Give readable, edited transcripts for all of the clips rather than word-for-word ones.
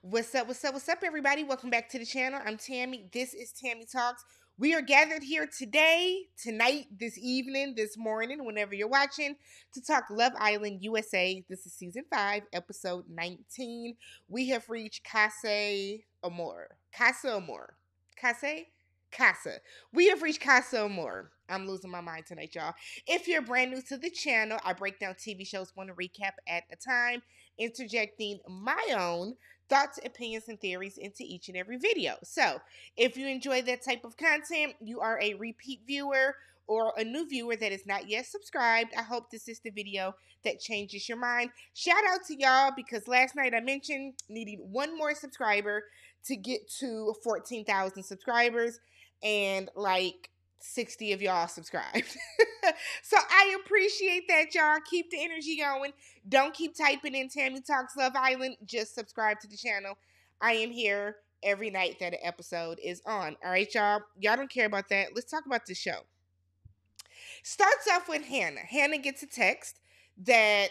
What's up? What's up? What's up, everybody? Welcome back to the channel. I'm Tammy. This is Tammy Talks. We are gathered here today, tonight, this evening, this morning, whenever you're watching, to talk Love Island USA. This is season 5, episode 19. We have reached Casa Amor. Casa Amor. Casa? Casa. We have reached Casa Amor. I'm losing my mind tonight, y'all. If you're brand new to the channel, I break down TV shows one recap at a time, interjecting my own thoughts, opinions, and theories into each and every video. So, if you enjoy that type of content, you are a repeat viewer or a new viewer that is not yet subscribed, I hope this is the video that changes your mind. Shout out to y'all because last night I mentioned needing one more subscriber to get to 14,000 subscribers, and like 60 of y'all subscribed. So I appreciate that, y'all. Keep the energy going. Don't keep typing in Tammy Talks Love Island. Just subscribe to the channel. I am here every night that an episode is on. All right, y'all. Y'all don't care about that. Let's talk about the show. Starts off with Hannah. Hannah gets a text that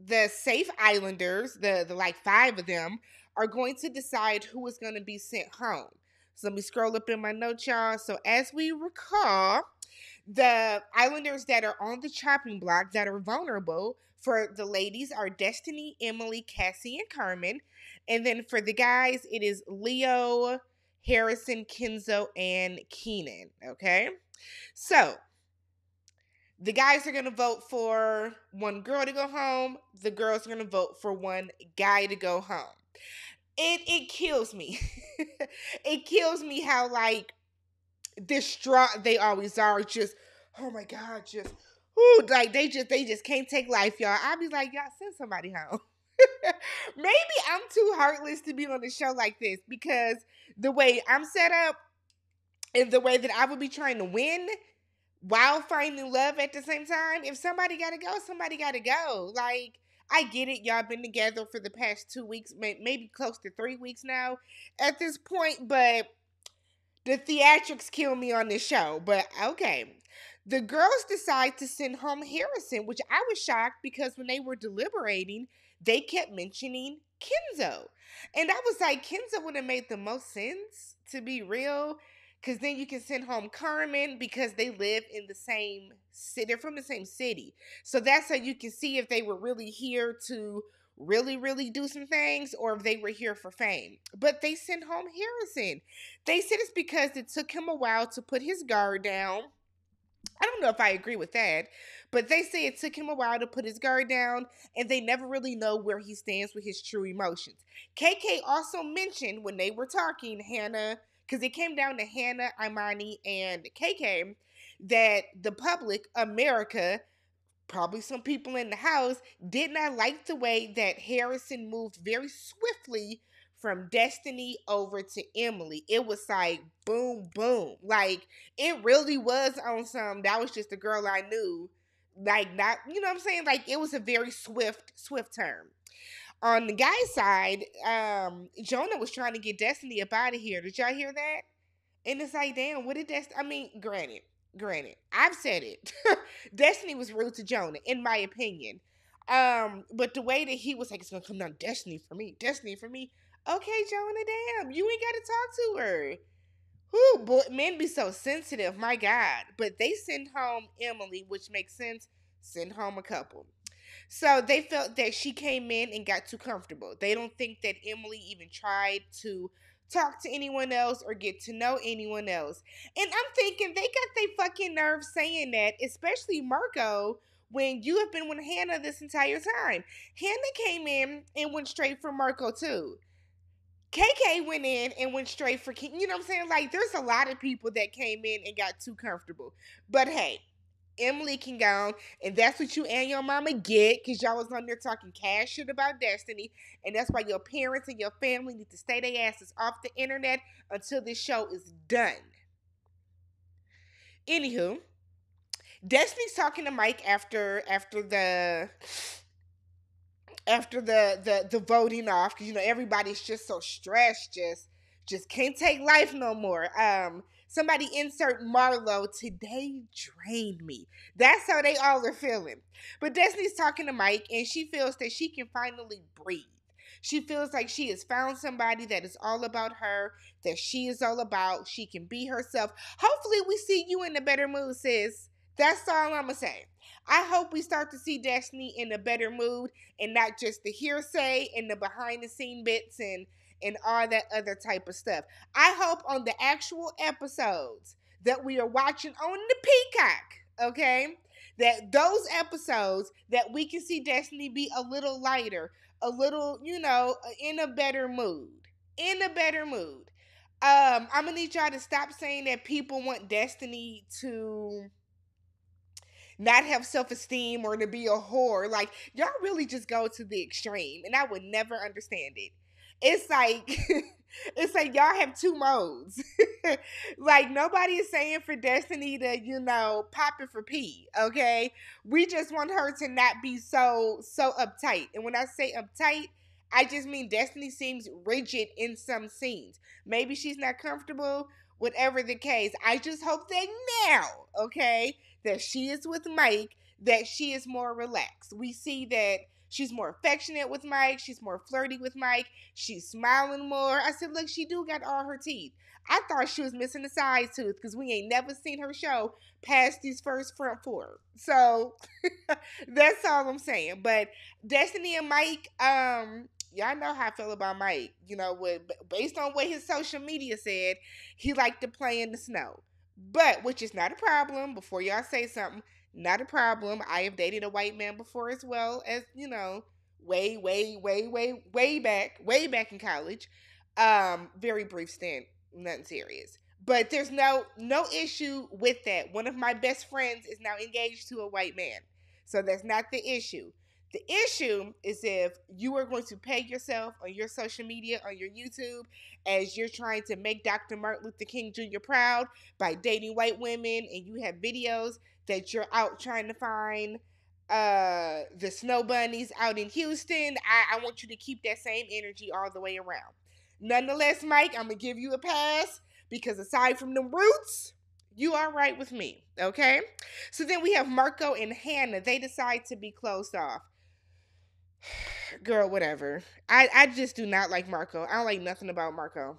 the Safe Islanders, the like 5 of them, are going to decide who is going to be sent home. So let me scroll up in my notes, y'all. So as we recall, the Islanders that are on the chopping block that are vulnerable for the ladies are Destiny, Emily, Cassie, and Carmen. And then for the guys, it is Leo, Harrison, Kenzo, and Keenan. Okay? So the guys are going to vote for one girl to go home. The girls are going to vote for one guy to go home. It kills me. It kills me how like distraught they always are. Just, oh my God, just like they just can't take life, y'all. I be like, y'all send somebody home. Maybe I'm too heartless to be on a show like this because the way I'm set up and the way that I would be trying to win while finding love at the same time. If somebody gotta go, somebody gotta go. Like, I get it. Y'all been together for the past 2 weeks, maybe close to 3 weeks now at this point, but the theatrics kill me on this show. But okay. The girls decide to send home Harrison, which I was shocked because when they were deliberating, they kept mentioning Kenzo. And I was like, Kenzo would have made the most sense, to be real. Because then you can send home Carmen because they live in the same city. They're from the same city. So that's how you can see if they were really here to really do some things or if they were here for fame. But they sent home Harrison. They said it's because it took him a while to put his guard down. I don't know if I agree with that, but they say it took him a while to put his guard down, and they never really know where he stands with his true emotions. KK also mentioned when they were talking, Hannah, because it came down to Hannah, Imani, and KK, that the public, America, probably some people in the house, did not like the way that Harrison moved very swiftly from Destiny over to Emily. It was like boom, boom. Like, it really was on some, that was just a girl I knew. Like, not, you know what I'm saying? Like, it was a very swift turn. On the guy's side, Jonah was trying to get Destiny up out of here. Did y'all hear that? And it's like, damn, what did Destiny, I mean, granted, I've said it. Destiny was rude to Jonah, in my opinion. But the way that he was like, it's gonna come down Destiny for me. Okay, Jonah, damn, you ain't gotta talk to her. Whoo, boy, men be so sensitive, my God. But they send home Emily, which makes sense. Send home a couple. So they felt that she came in and got too comfortable. They don't think that Emily even tried to talk to anyone else or get to know anyone else. And I'm thinking they got their fucking nerve saying that, especially Marco, when you have been with Hannah this entire time. Hannah came in and went straight for Marco too. KK went in and went straight for King. You know what I'm saying? Like, there's a lot of people that came in and got too comfortable. But hey, Emily can go on, and that's what you and your mama get, because y'all was on there talking cash shit about Destiny, and that's why your parents and your family need to stay their asses off the internet until this show is done. Anywho, Destiny's talking to Mike after the voting off, because you know everybody's just so stressed, just can't take life no more. Somebody insert Marlo, today drained me. That's how they all are feeling. But Destiny's talking to Mike, and she feels that she can finally breathe. She feels like she has found somebody that is all about her, that she is all about. She can be herself. Hopefully, we see you in a better mood, sis. That's all I'm going to say. I hope we start to see Destiny in a better mood and not just the hearsay and the behind the scene bits and all that other type of stuff. I hope on the actual episodes that we are watching on the Peacock, okay, that those episodes that we can see Destiny be a little lighter, a little, in a better mood. In a better mood. I'm gonna need y'all to stop saying that people want Destiny to not have self-esteem or to be a whore. Like, y'all really just go to the extreme, and I would never understand it. It's like it's like y'all have two modes. Like, nobody is saying for Destiny to, pop it for P, okay? We just want her to not be so uptight. And when I say uptight, I just mean Destiny seems rigid in some scenes. Maybe she's not comfortable, whatever the case. I just hope that now, okay, that she is with Mike, that she is more relaxed. We see that she's more affectionate with Mike. She's more flirty with Mike. She's smiling more. I said, look, she do got all her teeth. I thought she was missing a side tooth because we ain't never seen her show past these first front four. So that's all I'm saying. But Destiny and Mike, y'all know how I feel about Mike. Based on what his social media said, he liked to play in the snow. But, which is not a problem, before y'all say something, not a problem. I have dated a white man before as well as, way back in college. Very brief stint, nothing serious. But there's no issue with that. One of my best friends is now engaged to a white man. So that's not the issue. The issue is if you are going to peg yourself on your social media, on your YouTube, as you're trying to make Dr. Martin Luther King Jr. proud by dating white women, and you have videos that you're out trying to find the snow bunnies out in Houston. I want you to keep that same energy all the way around. Nonetheless, Mike, I'm going to give you a pass because aside from the roots, you are right with me, okay? So then we have Marco and Hannah. They decide to be closed off. Girl, whatever. I just do not like Marco. I don't like nothing about Marco.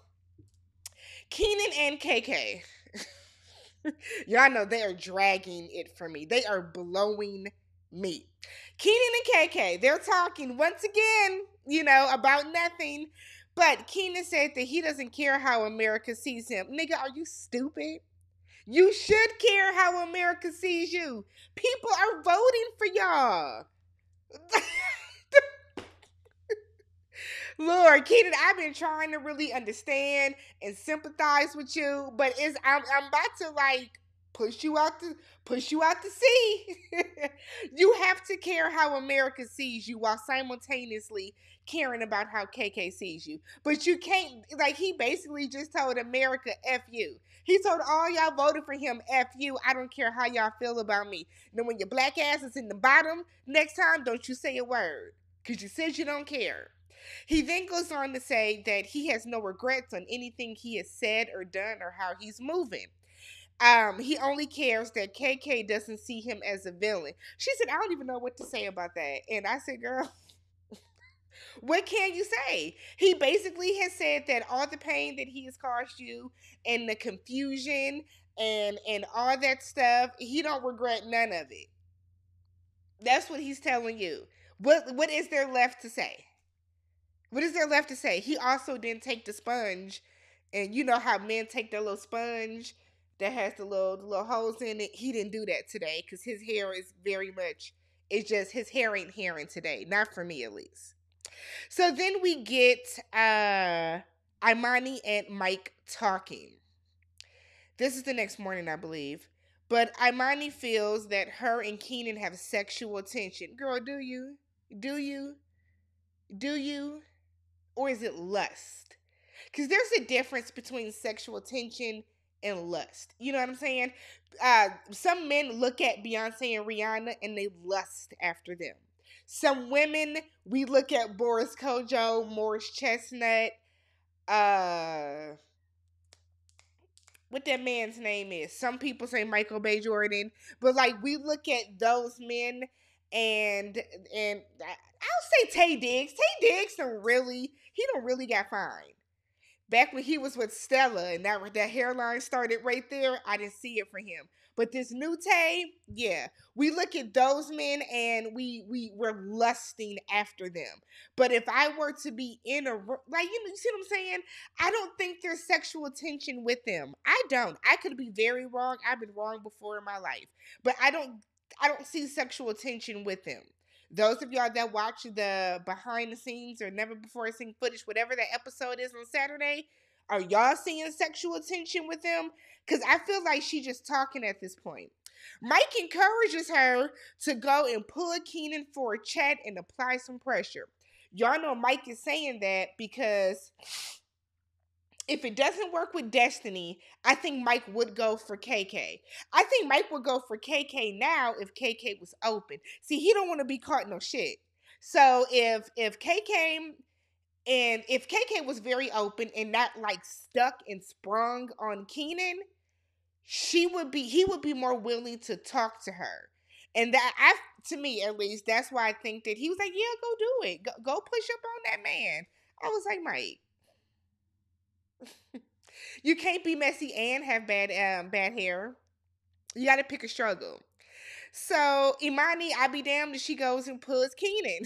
Keenan and KK. Y'all know they are dragging it for me. They are blowing me. Keenan and KK, they're talking once again, about nothing. But Keenan said that he doesn't care how America sees him. Nigga, are you stupid? You should care how America sees you. People are voting for y'all. Lord, Keenan, I've been trying to really understand and sympathize with you, but I'm about to push you out to sea. You have to care how America sees you while simultaneously caring about how KK sees you. But you can't, he basically just told America, F you. He told all y'all voted for him, F you. I don't care how y'all feel about me. Then when your black ass is in the bottom, next time, don't you say a word. Because you said you don't care. He then goes on to say that he has no regrets on anything he has said or done or how he's moving. He only cares that KK doesn't see him as a villain. She said, I don't even know what to say about that. And I said, girl, what can you say? He basically has said that all the pain that he has caused you and the confusion and all that stuff, he don't regret none of it. That's what he's telling you. What is there left to say? What is there left to say? He also didn't take the sponge, and you know how men take their little sponge that has the little holes in it. He didn't do that today because his hair is very much. It's just his hair ain't hairing today, not for me at least. So then we get Imani and Mike talking. This is the next morning, I believe. But Imani feels that her and Keenan have sexual tension. Girl, do you? Do you? Do you? Or is it lust? Because there's a difference between sexual tension and lust. You know what I'm saying? Some men look at Beyonce and Rihanna and they lust after them. Some women, we look at Boris Kojo, Morris Chestnut, what that man's name is. Some people say Michael B. Jordan, but we look at those men and I'll say Tay Diggs. Tay Diggs don't really got fined. Back when he was with Stella and that hairline started right there, I didn't see it for him. But this new Tay, yeah, we look at those men and we're lusting after them. But if I were to be in a like you see what I'm saying? I don't think there's sexual tension with them. I don't. I could be very wrong. I've been wrong before in my life, but I don't see sexual tension with them. Those of y'all that watch the behind the scenes or never before seen footage, whatever that episode is on Saturday, are y'all seeing sexual tension with them? Because I feel like she's just talking at this point. Mike encourages her to go and pull a Keenan for a chat and apply some pressure. Y'all know Mike is saying that because if it doesn't work with Destiny, I think Mike would go for KK. I think Mike would go for KK now if KK was open. See, he don't want to be caught no shit. So if KK was very open and not like stuck and sprung on Keenan, he would be more willing to talk to her. And to me at least, that's why I think that he was like, yeah, go do it. Go push up on that man. I was like, Mike, you can't be messy and have bad hair. You got to pick a struggle. So Imani, I be damned if she goes and pulls Keenan.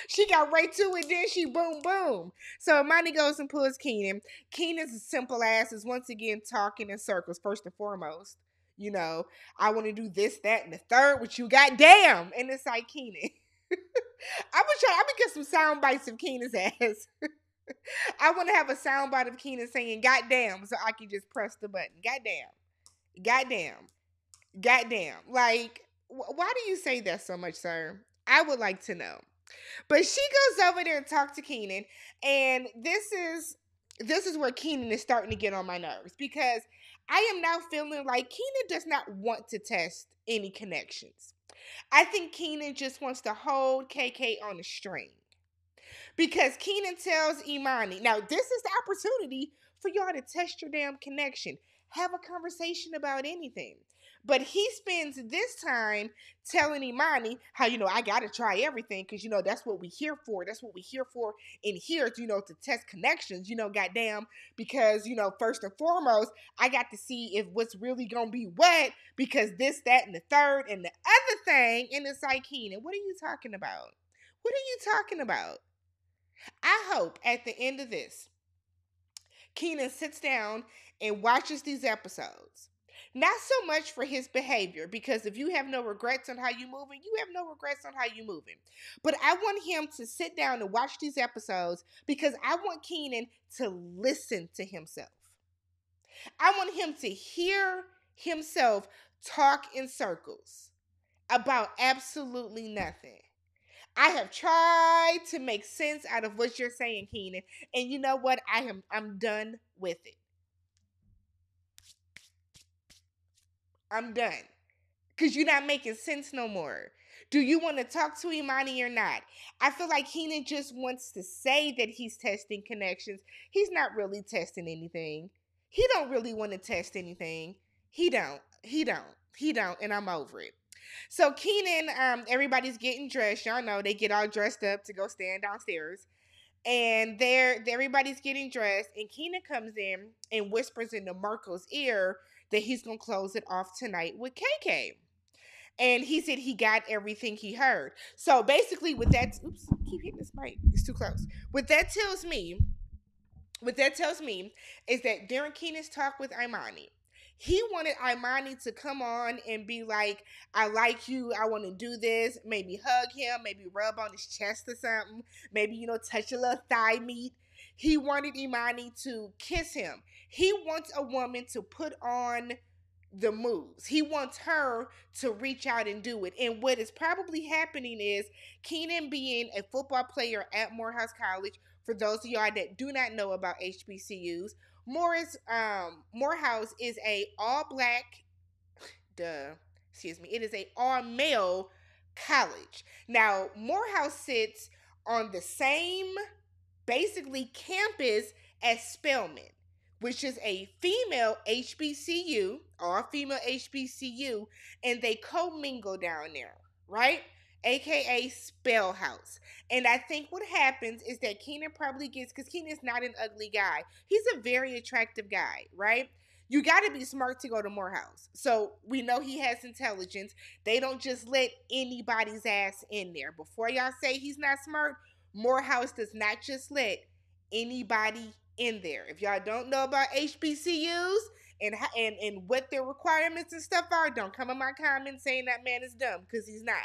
She got right to it, then she boom boom. So Imani goes and pulls Keenan. Keenan's simple ass is once again talking in circles. First and foremost, I want to do this, that, and the third, which you got damn, and it's like Keenan. I'm gonna get some sound bites of Keenan's ass. I want to have a soundbite of Keenan saying "goddamn" so I can just press the button. Goddamn, goddamn, goddamn. Like, why do you say that so much, sir? I would like to know. But she goes over there and talks to Keenan, and this is where Keenan is starting to get on my nerves because I am now feeling like Keenan does not want to test any connections. I think Keenan just wants to hold KK on a string. Because Keenan tells Imani, now this is the opportunity for y'all to test your damn connection. Have a conversation about anything. But he spends this time telling Imani how, I got to try everything because, that's what we're here for. That's what we're here for in here, to test connections, goddamn. Because, first and foremost, I got to see if what's really going to be what because this, that, and the third and the other thing. And it's like, Keenan, what are you talking about? What are you talking about? I hope at the end of this, Keenan sits down and watches these episodes. Not so much for his behavior, because if you have no regrets on how you moving, you have no regrets on how you moving. But I want him to sit down and watch these episodes because I want Keenan to listen to himself. I want him to hear himself talk in circles about absolutely nothing. I have tried to make sense out of what you're saying, Keenan. And you know what? I'm done with it. I'm done. Because you're not making sense no more. Do you want to talk to Imani or not? I feel like Keenan just wants to say that he's testing connections. He's not really testing anything. He don't really want to test anything. He don't. And I'm over it. So Keenan, everybody's getting dressed. Y'all know they get all dressed up to go stand downstairs. And everybody's getting dressed. And Keenan comes in and whispers into Marco's ear that he's going to close it off tonight with KK. And he said he got everything he heard. So basically with that, oops, keep hitting this mic. It's too close. What that tells me is that during Keenan's talk with Imani, he wanted Imani to come on and be like, I like you, I want to do this, maybe hug him, maybe rub on his chest or something, maybe, touch a little thigh meat. He wanted Imani to kiss him. He wants a woman to put on the moves. He wants her to reach out and do it. And what is probably happening is Keenan being a football player at Morehouse College. For those of y'all that do not know about HBCUs, Morehouse is a all-black, it is a all-male college. Now, Morehouse sits on the same, basically, campus as Spelman, which is a female HBCU, all-female HBCU, and they commingle down there, right? AKA Spell House. And I think what happens is that Keenan probably gets, because Keenan's not an ugly guy. He's a very attractive guy, right? You got to be smart to go to Morehouse. So we know he has intelligence. They don't just let anybody's ass in there. Before y'all say he's not smart, Morehouse does not just let anybody in there. If y'all don't know about HBCUs, and what their requirements and stuff are, don't come in my comments saying that man is dumb, because he's not.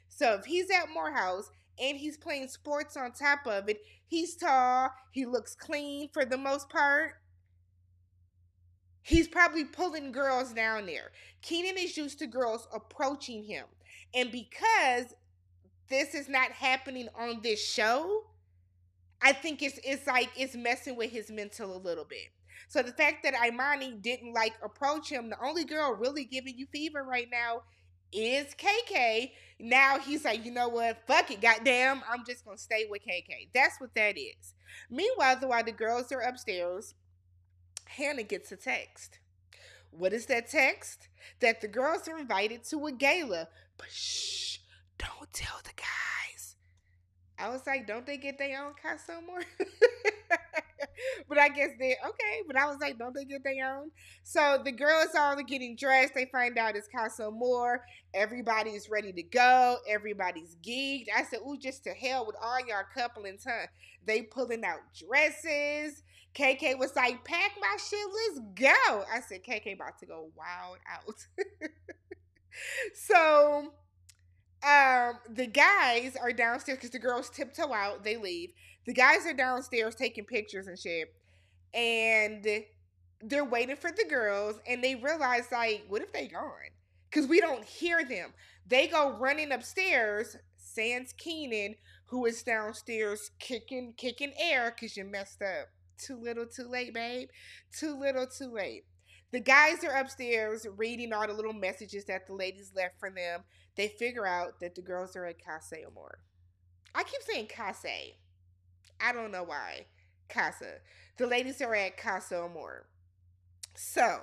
So if he's at Morehouse and he's playing sports on top of it, he's tall, he looks clean for the most part. He's probably pulling girls down there. Keenan is used to girls approaching him. And because this is not happening on this show, I think it's like it's messing with his mental a little bit. So the fact that Imani didn't like approach him, the only girl really giving you fever right now is KK. Now he's like, you know what? Fuck it, goddamn. I'm just gonna stay with KK. That's what that is. Meanwhile, while the girls are upstairs, Hannah gets a text. What is that text? That the girls are invited to a gala. But shh, don't tell the guys. I was like, don't they get their own costume more? But I guess they okay. But I was like, don't they get their own? So the girls all are getting dressed. They find out it's Casa More. Everybody's ready to go. Everybody's geeked. I said, ooh, just to hell with all y'all couplings, huh? They pulling out dresses. KK was like, pack my shit, let's go. I said, KK about to go wild out. So the guys are downstairs because the girls tiptoe out. They leave. The guys are downstairs taking pictures and shit, and they're waiting for the girls. And they realize, like, what if they gone? Because we don't hear them. They go running upstairs. Sans Keenan, who is downstairs kicking air because you messed up. Too little, too late, babe. Too little, too late. The guys are upstairs reading all the little messages that the ladies left for them. They figure out that the girls are at Casa Amor. I keep saying Casa. I don't know why. Casa. The ladies are at Casa Amor. So,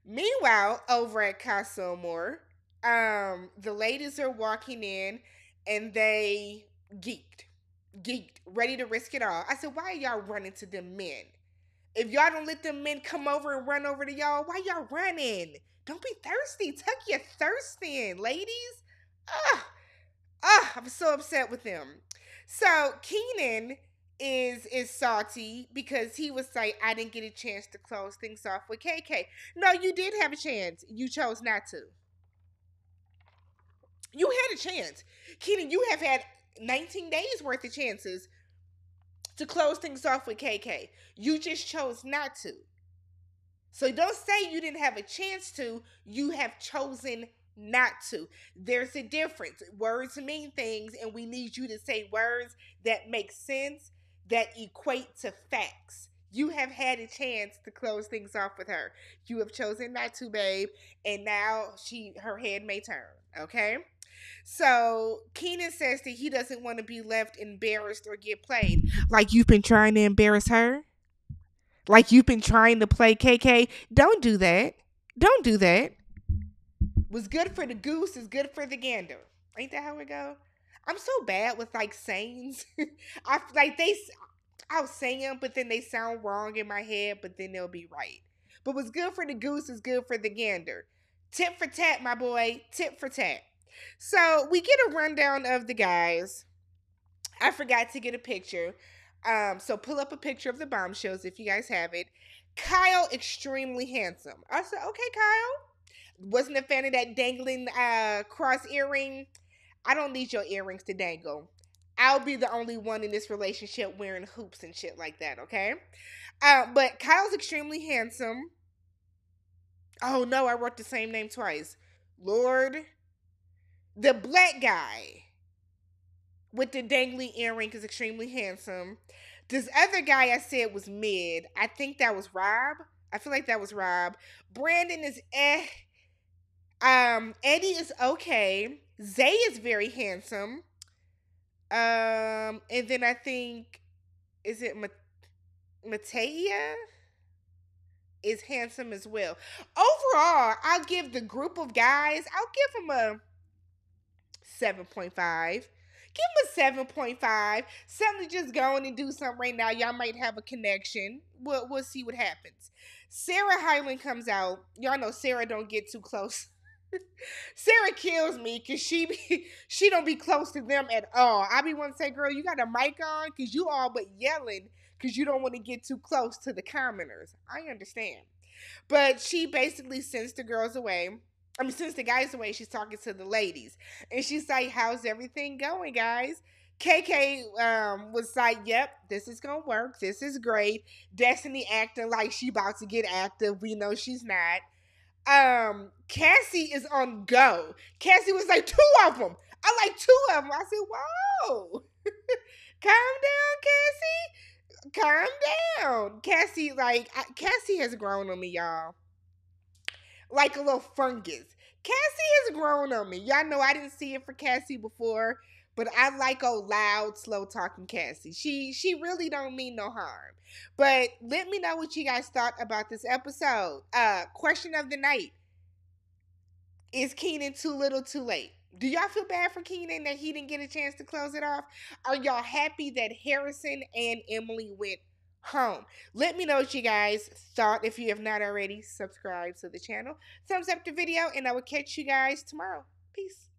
meanwhile, over at Casa Amor, the ladies are walking in and they geeked, ready to risk it all. I said, why are y'all running to them men? If y'all don't let them men come over and run over to y'all, why y'all running? Don't be thirsty. Tuck your thirst in, ladies. I'm so upset with them. So Keenan is salty because he was like, I didn't get a chance to close things off with KK. No, you did have a chance. You chose not to. You had a chance. Keenan, you have had 19 days worth of chances to close things off with KK. You just chose not to. So don't say you didn't have a chance to. You have chosen not to. There's a difference. Words mean things, and we need you to say words that make sense, that equate to facts. You have had a chance to close things off with her. You have chosen not to, babe, and now her head may turn, okay? So Keenan says that he doesn't want to be left embarrassed or get played. Like you've been trying to embarrass her? Like you've been trying to play KK? Don't do that. Don't do that. What's good for the goose is good for the gander. Ain't that how it go? I'm so bad with like sayings. I'll say them, but then they sound wrong in my head, but then they'll be right. But what's good for the goose is good for the gander. Tit for tat, my boy. Tit for tat. So we get a rundown of the guys. I forgot to get a picture. So pull up a picture of the bombshells if you guys have it. Kyle, extremely handsome. I said, okay, Kyle. Wasn't a fan of that dangling cross earring. I don't need your earrings to dangle. I'll be the only one in this relationship wearing hoops and shit like that, okay? But Kyle's extremely handsome. Oh no, I wrote the same name twice. Lord. The black guy with the dangly earring is extremely handsome. This other guy I said was mid. I think that was Rob. I feel like that was Rob. Brandon is eh. Eddie is okay. Zay is very handsome. And then I think, is it Matea? Is handsome as well. Overall, I'll give the group of guys, I'll give them a 7.5. Give him a 7.5. Something to just go in and do something right now. Y'all might have a connection. We'll see what happens. Sarah Hyland comes out. Y'all know Sarah don't get too close. Sarah kills me because she don't be close to them at all. I be want to say, girl, you got a mic on because you all but yelling because you don't want to get too close to the commoners. I understand. But she basically sends the girls away. I mean, sends the guys away. She's talking to the ladies. And she's like, how's everything going, guys? KK was like, yep, this is going to work. This is great. Destiny acting like she about to get active. We know she's not. Cassie is on go. Cassie was like, two of them. I like two of them. I said, whoa. Calm down, Cassie. Calm down. Cassie, Cassie has grown on me, y'all. Like a little fungus. Cassie has grown on me. Y'all know I didn't see it for Cassie before, but I like old loud, slow talking Cassie. She really don't mean no harm. But let me know what you guys thought about this episode. Question of the night. Is Keenan too little too late? Do y'all feel bad for Keenan that he didn't get a chance to close it off? Are y'all happy that Harrison and Emily went home? Let me know what you guys thought. If you have not already, subscribe to the channel. Thumbs up the video, and I will catch you guys tomorrow. Peace.